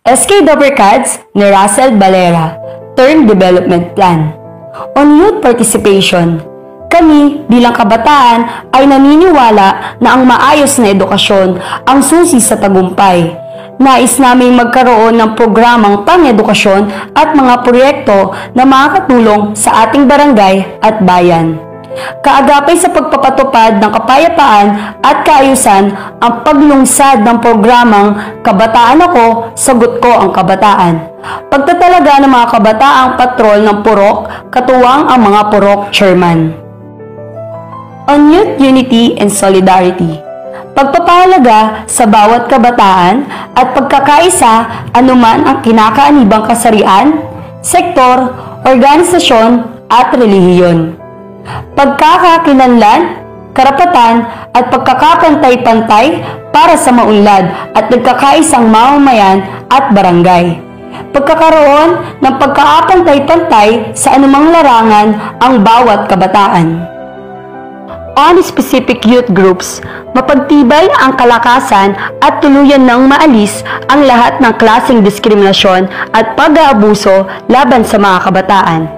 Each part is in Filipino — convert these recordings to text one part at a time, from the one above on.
SK Dobercats ni Russell Valera, Term Development Plan. On youth participation, kami bilang kabataan ay naniniwala na ang maayos na edukasyon ang susi sa tagumpay. Nais naming magkaroon ng programang pang-edukasyon at mga proyekto na makakatulong sa ating barangay at bayan. Kaagapay sa pagpapatupad ng kapayapaan at kaayusan ang paglungsad ng programang Kabataan Ako, Sagot Ko ang Kabataan. Pagtatalaga ng mga kabataang patrol ng purok, katuwang ang mga purok chairman. On Youth Unity and Solidarity, pagpapahalaga sa bawat kabataan at pagkakaisa anuman ang kinakaanibang kasarian, sektor, organisasyon at relihiyon. Pagkakakilanlan, karapatan at pagkakapantay-pantay para sa maunlad at nagkakaisang mamamayan at barangay. Pagkakaroon ng pagkakapantay-pantay sa anumang larangan ang bawat kabataan. On specific youth groups, mapagtibay ang kalakasan at tuluyan ng maalis ang lahat ng klaseng diskriminasyon at pag-aabuso laban sa mga kabataan.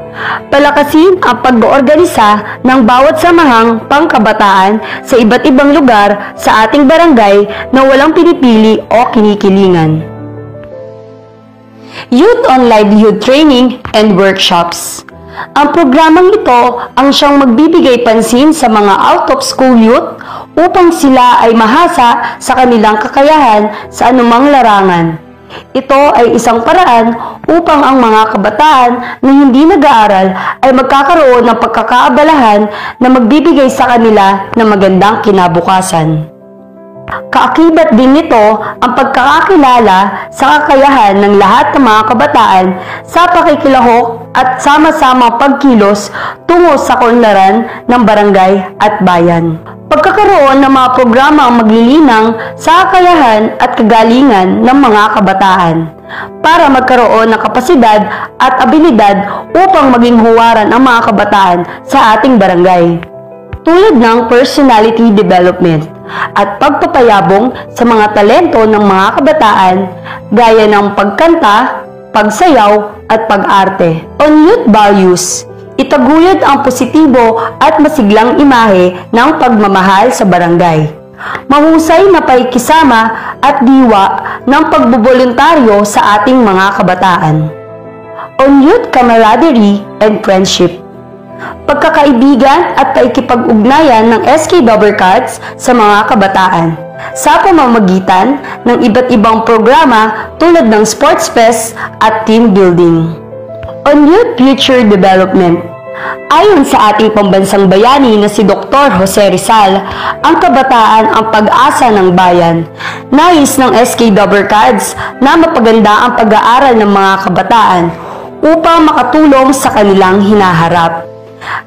Palakasin ang pag-oorganisa ng bawat samahang pangkabataan sa iba't ibang lugar sa ating barangay na walang pinipili o kinikilingan. Youth on Livelihood Training and Workshops. Ang programang ito ang siyang magbibigay pansin sa mga out-of-school youth upang sila ay mahasa sa kanilang kakayahan sa anumang larangan. Ito ay isang paraan upang ang mga kabataan na hindi nag-aaral ay magkakaroon ng pagkakaabalahan na magbibigay sa kanila ng magandang kinabukasan. Kaakibat din nito ang pagkakakilala sa kakayahan ng lahat ng mga kabataan sa pakikilahok at sama-sama pagkilos tungo sa kaunlaran ng barangay at bayan. Pagkakaroon ng mga programa ang maglilinang sa kakayahan at kagalingan ng mga kabataan para magkaroon ng kapasidad at abilidad upang maging huwaran ang mga kabataan sa ating barangay. Tulad ng personality development at pagpapayabong sa mga talento ng mga kabataan gaya ng pagkanta, pagsayaw at pag-arte. On youth values, itaguyod ang positibo at masiglang imahe ng pagmamahal sa barangay. Mahusay na paikisama at diwa ng pagboboluntaryo sa ating mga kabataan. On youth camaraderie and friendship, pagkakaibigan at paikipag-ugnayan ng SK Dobercats sa mga kabataan sa pamamagitan ng iba't ibang programa tulad ng sports fest at team building. On youth future development, ayon sa ating pambansang bayani na si Dr. Jose Rizal, ang kabataan ang pag-asa ng bayan. Nais ng SK Dobercats na mapaganda ang pag-aaral ng mga kabataan upang makatulong sa kanilang hinaharap,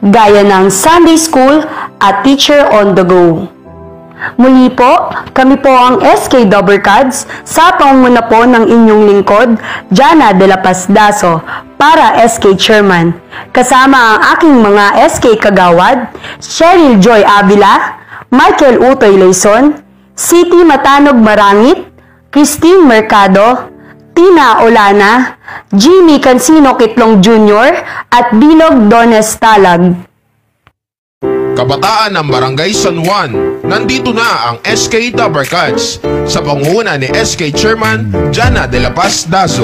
gaya ng Sunday School at Teacher on the Go. Muli po, kami po ang SK Dobercats sa pangunguna po ng inyong lingkod, Jana de la Paz Daso, para SK Chairman. Kasama ang aking mga SK Kagawad, Cheryl Joy Avila, Michael Utoy Leison, City Matanog Marangit, Christine Mercado, Tina Olana, Jimmy Cansino Kitlong Jr. at Bilog Dones Talag. Kabataan ng Barangay San Juan, nandito na ang SK Dobercats sa pangunguna ni SK Chairman Jana de la Paz Daso.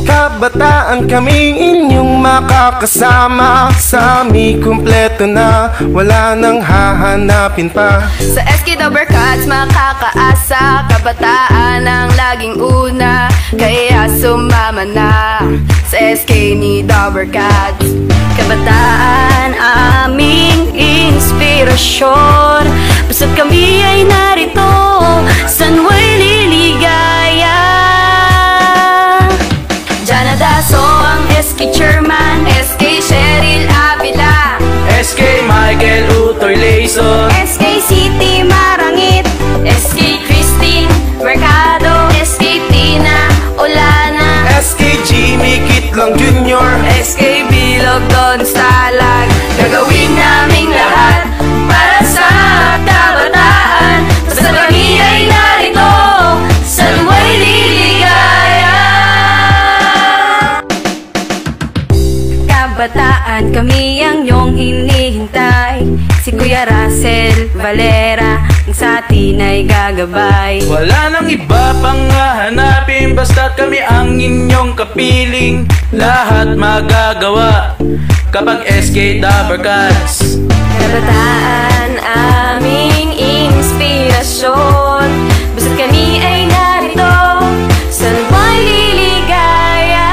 Kabataan kaming inyong makakasama, sa amin kumpleto na, wala nang hahanapin pa. Sa SK Dobercats makakaasa, kabataan ang laging una, kaya sumama na sa SK ni Dobercats. Kabataan aming inspirasyon, basta't kami ay narito, sanway liligaya. Jana Daso ang SK Chairman, SK Cheryl Avila, SK Michael Utoy Leison, SK City Marangit, SK Christine Mercado, SK Tina Olana, SK Jimmy Kitlong Jr., SK Bilog Don Stalag. Gagawin naming lahat para sa kabataan, basta kami ay narito, sanway liligaya. kabataan, kami ang iyong hinihintay. Si Kuya Russell Valera, ang sa atin ay gagabay. Wala nang iba pang hahanapin, basta't kami ang inyong kapiling. Lahat magagawa kapag SK Dabarkads. Kabataan, aming inspirasyon, basta't kami ay narito, sana'y liligaya.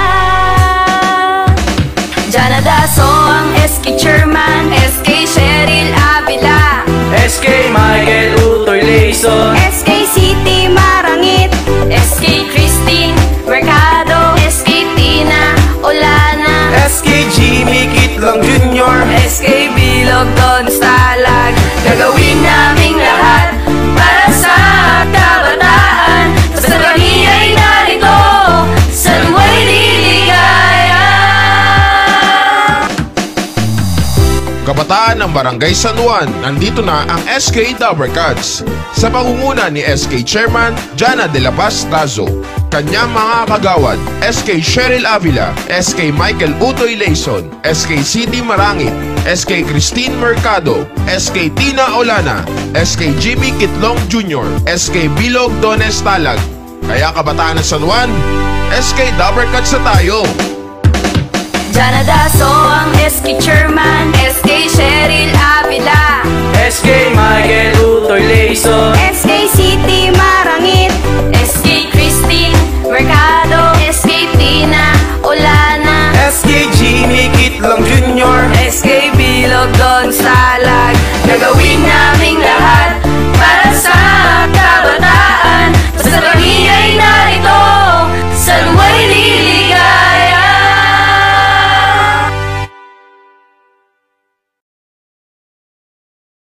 Jana Daso ang SK Chairman, SK Cheryl Avila, SK Michael Utoy Layson, SK City Marangit, SK Christine Mercado, SK Tina Olana, SK Jimmy Kitlong Jr. SK Bilog Don Stalag. Gagawin naming lahat para sa kabataan, basta kami ay narito, sana'y liligaya. Kabataan ng Barangay San Juan, nandito na ang SK Dabarkads sa pangunguna ni SK Chairman Jana de la Paz Tazo, kanyang mga kagawad SK Cheryl Avila, SK Michael Utoy Layson, SK City Marangit, SK Christine Mercado, SK Tina Olana, SK Jimmy Kitlong Jr., SK Bilog Dones Talag. Kaya kabataan ng San Juan, SK Dabarkads na tayo! Jana Daso ang SK Chairman, SK Cheryl Avila, SK Michael Utoy Layson, SK City Marangit,